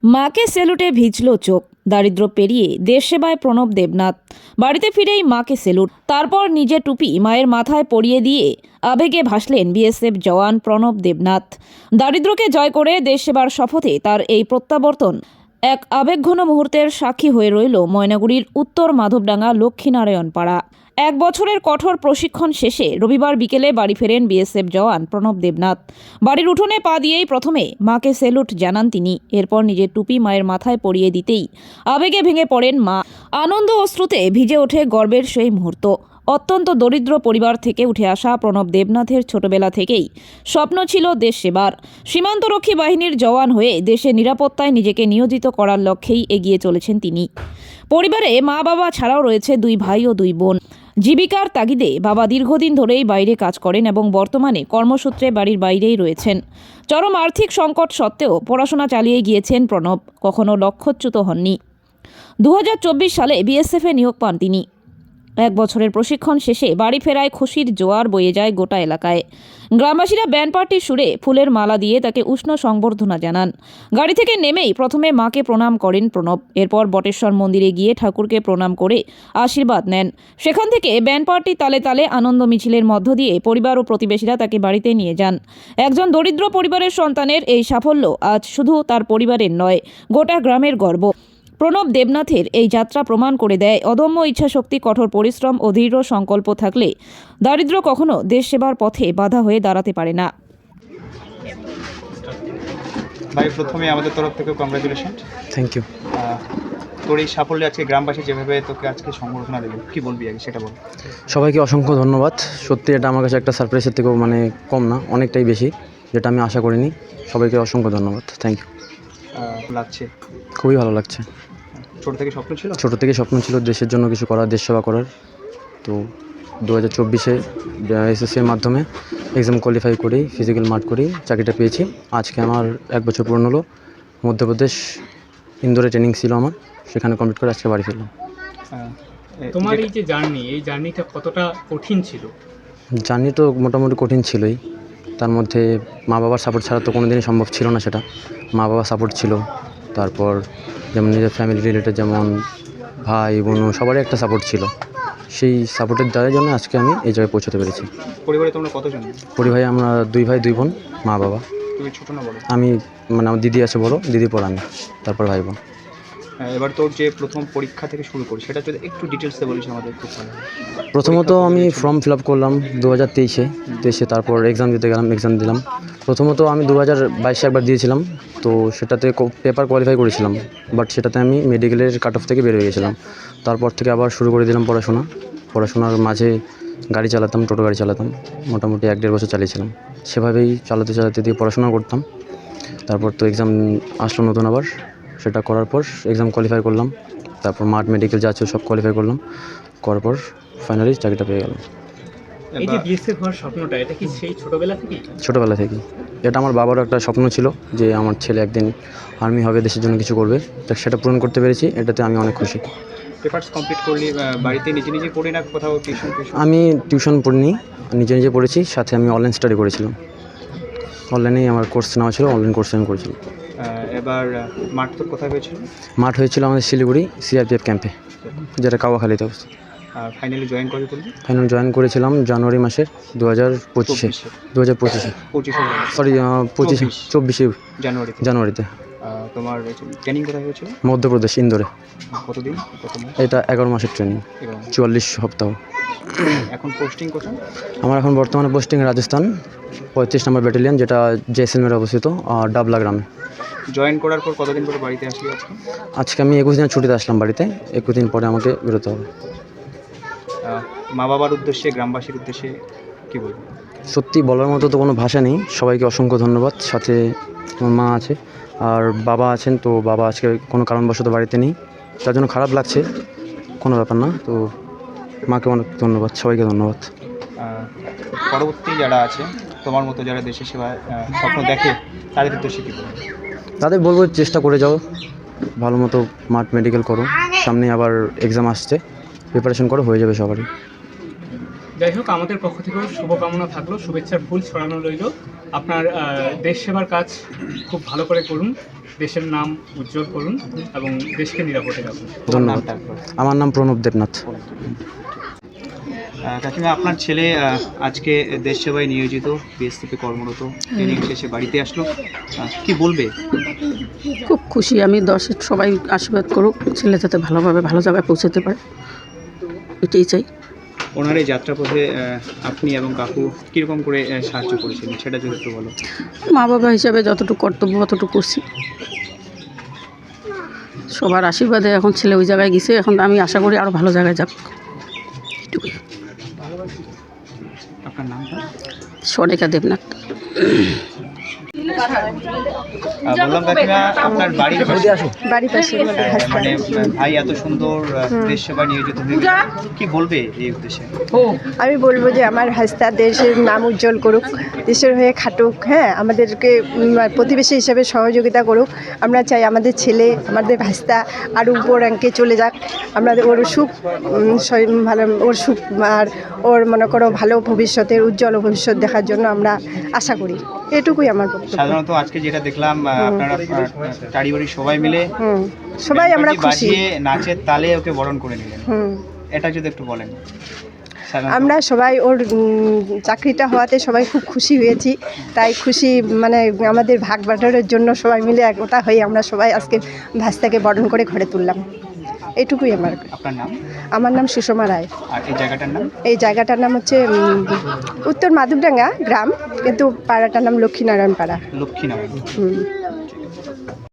মাকে সেলুটে ভিজল চোখ। দারিদ্র্য পেরিয়ে দেশ সেবায় প্রণব দেবনাথ। বাড়িতে ফিরেই মাকে সেলুট, তারপর নিজে টুপি মায়ের মাথায় পরিয়ে দিয়ে আবেগে ভাসলেন বিএসএফ জওয়ান প্রণব দেবনাথ। দারিদ্র্যকে জয় করে দেশ সেবার শপথে তার এই প্রত্যাবর্তন এক আবেগঘন মুহূর্তের সাক্ষী হয়ে রইল ময়নাগুড়ির উত্তর মাধবডাঙ্গা লক্ষ্মীনারায়ণ পাড়া। এক বছরের কঠোর প্রশিক্ষণ শেষে রবিবার বিকেলে বাড়ি ফেরেন বিএসএফ জওয়ান প্রণব দেবনাথ। বাড়ির উঠোনে পা দিয়েই প্রথমে মাকে সেলুট জানান তিনি। এরপর নিজের টুপি মায়ের মাথায় পরিয়ে দিতেই আবেগে ভেঙে পড়েন মা। আনন্দ অশ্রুতে ভিজে ওঠে গর্বের সেই মুহূর্ত। অত্যন্ত দরিদ্র পরিবার থেকে উঠে আসা প্রণব দেবনাথের ছোটবেলা থেকেই স্বপ্ন ছিল দেশ সেবার। সীমান্তরক্ষী বাহিনীর জওয়ান হয়ে দেশের নিরাপত্তায় নিজেকে নিয়োজিত করার লক্ষ্যেই এগিয়ে চলেছেন তিনি। পরিবারে মা বাবা ছাড়াও রয়েছে দুই ভাই ও দুই বোন। জীবিকার তাগিদে বাবা দীর্ঘদিন ধরেই বাইরে কাজ করেন এবং বর্তমানে কর্মসূত্রে বাড়ির বাইরেই রয়েছেন। চরম আর্থিক সংকট সত্ত্বেও পড়াশোনা চালিয়ে গিয়েছেন প্রণব, কখনো লক্ষ্যচ্যুত হননি। 2024 সালে বিএসএফে নিয়োগ পান তিনি। এক বছরের প্রশিক্ষণ শেষে বাড়ি ফেরায় খুশির জোয়ার বয়ে যায় গোটা এলাকায়। গ্রামবাসীরা ব্যান্ড পার্টির সুরে ফুলের মালা দিয়ে তাকে উষ্ণ সংবর্ধনা জানান। গাড়ি থেকে নেমেই প্রথমে মাকে প্রণাম করেন প্রণব। এরপর বটেশ্বর মন্দিরে গিয়ে ঠাকুরকে প্রণাম করে আশীর্বাদ নেন। সেখান থেকে ব্যান্ড পার্টি তালে তালে আনন্দ মিছিলের মধ্য দিয়ে পরিবার ও প্রতিবেশীরা তাকে বাড়িতে নিয়ে যান। একজন দরিদ্র পরিবারের সন্তানের এই সাফল্য আজ শুধু তার পরিবারের নয়, গোটা গ্রামের গর্ব। প্রণব দেবনাথের এই যাত্রা প্রমাণ করে দেয় অদম্য ইচ্ছাশক্তি, কঠোর পরিশ্রম ও দৃঢ় সংকল্প থাকলে দারিদ্র্য কখনো দেশ সেবার পথে বাধা হয়ে দাঁড়াতে পারে না। ভাই, প্রথমে আমাদের তরফ থেকে কংগ্রাচুলেশন। Thank you. তোর এই সাফল্যে আজকে গ্রামবাসী যেভাবে তোকে আজকে সংবর্ধনা দেবে, কি বলবি আগে সেটা বল। সবাইকে অসংখ্য ধন্যবাদ। সত্যি এটা আমার কাছে একটা সারপ্রাইজের থেকেও কম না, অনেকটাই বেশি, যেটা আমি আশা করিনি। সবাইকে অসংখ্য ধন্যবাদ, থ্যাংক ইউ। লাগছে? খুবই ভালো লাগছে। ছোট থেকে স্বপ্ন ছিল? ছোটো থেকে স্বপ্ন ছিল দেশের জন্য কিছু করার, দেশ সেবা করার। তো 2024-এ এসএসসির মাধ্যমে এক্সাম কোয়ালিফাই করেই, ফিজিক্যাল মার্ক করেই চাকরিটা পেয়েছি। আজকে আমার 1 বছর পূর্ণ হলো। মধ্যপ্রদেশ ইন্দোরে ট্রেনিং ছিল আমার, সেখানে কমপ্লিট করে আজকে বাড়ি ফিরলাম। তোমার এই যে এই জার্নিটা কতটা কঠিন ছিল? জার্নি তো মোটামুটি কঠিন ছিলই। তার মধ্যে মা বাবার সাপোর্ট ছাড়া তো কোনো দিনই সম্ভব ছিল না সেটা। মা বাবার সাপোর্ট ছিল, তারপর যেমন নিজের ফ্যামিলি রিলেটেড, যেমন ভাই বোন, সবারই একটা সাপোর্ট ছিল। সেই সাপোর্টের দ্বারাই জন্য আজকে আমি এই জায়গায় পৌঁছতে পেরেছি। পরিবারে তোমরা কতজন? পরিবারে আমরা 2 ভাই 2 বোন, মা বাবা। তুমি ছোট না বড়? আমি আমার দিদি আছে বড়, দিদি পর আমি, তারপর ভাই বোন। এবার তোর যে প্রথম পরীক্ষা থেকে শুরু করি, সেটা যদি একটু ডিটেলসে বলিস আমাদের খুব ভালো হয়। প্রথমত আমি ফর্ম ফিল আপ করলাম 2023-এ, তারপর এক্সাম দিতে গেলাম, এক্সাম দিলাম। প্রথমত আমি 2022-এ একবার দিয়েছিলাম, তো সেটাতে পেপার কোয়ালিফাই করেছিলাম, বাট সেটাতে আমি মেডিকেলের কাট অফ থেকে বের হয়ে গেছিলাম। তারপর থেকে আবার শুরু করে দিলাম পড়াশোনার মাঝে গাড়ি চালাতাম, টোটো গাড়ি চালাতাম, মোটামুটি 1-1.5 বছর চালিয়েছিলাম। সেভাবেই চালাতে চালাতে দিয়ে পড়াশোনা করতাম। তারপর তো এক্সাম আসলো নতুন আবার, সেটা করার পর এক্সাম কোয়ালিফাই করলাম, তারপর মাঠ মেডিকেল যা আছে সব কোয়ালিফাই করলাম, করার পর ফাইনালি চাকরিটা পেয়ে গেলাম। এই যে বিএসএফ হওয়ার স্বপ্নটা, এটা কি সেই ছোটবেলা থেকেই? ছোটোবেলা থেকেই এটা আমার বাবারও একটা স্বপ্ন ছিল যে আমার ছেলে একদিন আর্মি হবে, দেশের জন্য কিছু করবে। তো সেটা পূরণ করতে পেরেছি, এটাতে আমি অনেক খুশি। পেপারস কমপ্লিট করলি বাড়িতে নিজে নিজে পড়ি না কোথাও টিউশন? আমি টিউশন পড়িনি, নিজে নিজে পড়েছি, সাথে আমি অনলাইন স্টাডি করেছিলাম। অনলাইনেই আমার কোর্স নেওয়া ছিল, অনলাইন কোর্সে আমি করেছিলাম। এবার মাঠ তোর কোথায় হয়েছিল? মাঠ হয়েছিল আমাদের শিলিগুড়ি সিআরপিএফ ক্যাম্পে, যেটা কাওয়াখালীতে অবস্থিত। আর ফাইনালি জয়েন করে করলি? ফাইনাল জয়েন করেছিলাম জানুয়ারি মাসের 2025-এ। 2025-এ, সরি 24 জানুয়ারিতে। তোমার ট্রেনিং কোথায় হয়েছিল? মধ্যপ্রদেশ ইন্দোরে। কতদিন? কত মাস? এটা 11 মাসের ট্রেনিং, 44 সপ্তাহ। এখন পোস্টিং কোথায়? আমার এখন বর্তমানে পোস্টিং রাজস্থান 35 নম্বর ব্যাটালিয়ন, যেটা জয়সলমেরে অবস্থিত, ডাবলা গ্রামে। জয়েন করার পর কতদিন পরে বাড়িতে আসলি আজকে? আজকে আমি 21 দিনের ছুটিতে আসলাম বাড়িতে, 21 দিন পরে আমাকে বেরোতে হবে। মা বাবার উদ্দেশ্যে, গ্রামবাসীর উদ্দেশ্যে কী বলবো? সত্যি বলার মতো তো কোনো ভাষা নেই। সবাইকে অসংখ্য ধন্যবাদ। সাথে আমার মা আছে আর বাবা আছেন, তো বাবা আজকে কোনো কারণবশত বাড়িতে নেই, তার জন্য খারাপ লাগছে, কোনো ব্যাপার না। তো মাকে অনেক ধন্যবাদ, সবাইকে ধন্যবাদ। পরবর্তী যারা আছে তোমার মতো, যারা দেশের সেবায় স্বপ্ন দেখে, তাদের উদ্দেশ্যে কী বলবো? তাদের বলবো চেষ্টা করে যাও, ভালো মতো মাঠ মেডিকেল করো, সামনে আবার এক্সাম আসছে, প্রিপারেশন করো, হয়ে যাবে সবারই। যাই হোক, আমাদের পক্ষ থেকেও শুভকামনা থাকলো, শুভেচ্ছার ফুল ছড়ানো রইল। আপনার দেশ সেবার কাজ খুব ভালো করে করুন, দেশের নাম উজ্জ্বল করুন এবং দেশকে নিরাপদে রাখুন। ধন্যবাদ। নামটা একবার। আমার নাম প্রণব দেবনাথ। কাকিমা, আপনার ছেলে আজকে দেশ সেবায় নিয়োজিত, বিএসএফে কর্মরত, ট্রেনিং শেষে বাড়িতে আসলো, কি বলবে? খুব খুশি আমি, দর্শক সবাই আশীর্বাদ করুক, ছেলে যাতে ভালোভাবে ভালো জায়গায় পৌঁছাতে পারে, এটাই চাই। ওনার এই যাত্রাপথে আপনি এবং কাকু কীরকম করে সাহায্য করেছিলেন সেটা যদি একটু বলো। মা বাবা হিসাবে যতটুকু কর্তব্য ততটুকু করছি, সবার আশীর্বাদে এখন ছেলে ওই জায়গায় গেছে, এখন আমি আশা করি আরও ভালো জায়গায় যাক, এটুকুই। আপনার নামটা? সরেকা দেবনাথ। বললাম কাকিমা, আপনার বাড়ির পাশে মানে ভাই এত সুন্দর দেশ সেবায় নিয়োজিত হয়ে গেল, কি বলবে এই উদ্দেশ্যে? আমি বলবো যে আমার হাসতা দেশের নাম উজ্জ্বল করুক, দেশের হয়ে খাটুক, হ্যাঁ, আমাদেরকে প্রতিবেশী হিসেবে সহযোগিতা করুক। আমরা চাই আমাদের ছেলে, আমাদের ভাস্তা আরও উপর অঙ্কে চলে যাক, আমাদের ওর সুখ ভালো, ওর সুখ আর ওর মনে করো ভালো ভবিষ্যতের উজ্জ্বল ভবিষ্যৎ দেখার জন্য আমরা আশা করি, এটুকুই আমার বক্তব্য। সাধারণত আজকে যেটা দেখলাম আপনারা চারিবাড়ি সবাই মিলে সবাই আমরা ব্যান্ডপার্টি খুশি। বাজিয়ে নাচের তালে ওকে বরণ করে নিলেন, হুম, এটা যদি একটু বলেন। সাধারণত আমরা সবাই ওর চাকরিটা হওয়াতে সবাই খুব খুশি হয়েছি, তাই খুশি মানে আমাদের ভাগ বাটোয়ারার জন্য সবাই মিলে একতা হয়ে আমরা সবাই আজকে ভাস্তাকে বরণ করে ঘরে তুললাম, এটুকুই আমার। আপনার নাম? আমার নাম সুষমা রায়। আর এই জায়গাটার নাম? এই জায়গাটার নাম হচ্ছে উত্তর মাধবডাঙ্গা গ্রাম, কিন্তু পাড়াটার নাম লক্ষ্মীনারায়ণ পাড়া। লক্ষ্মীনারায়ণ। হুম।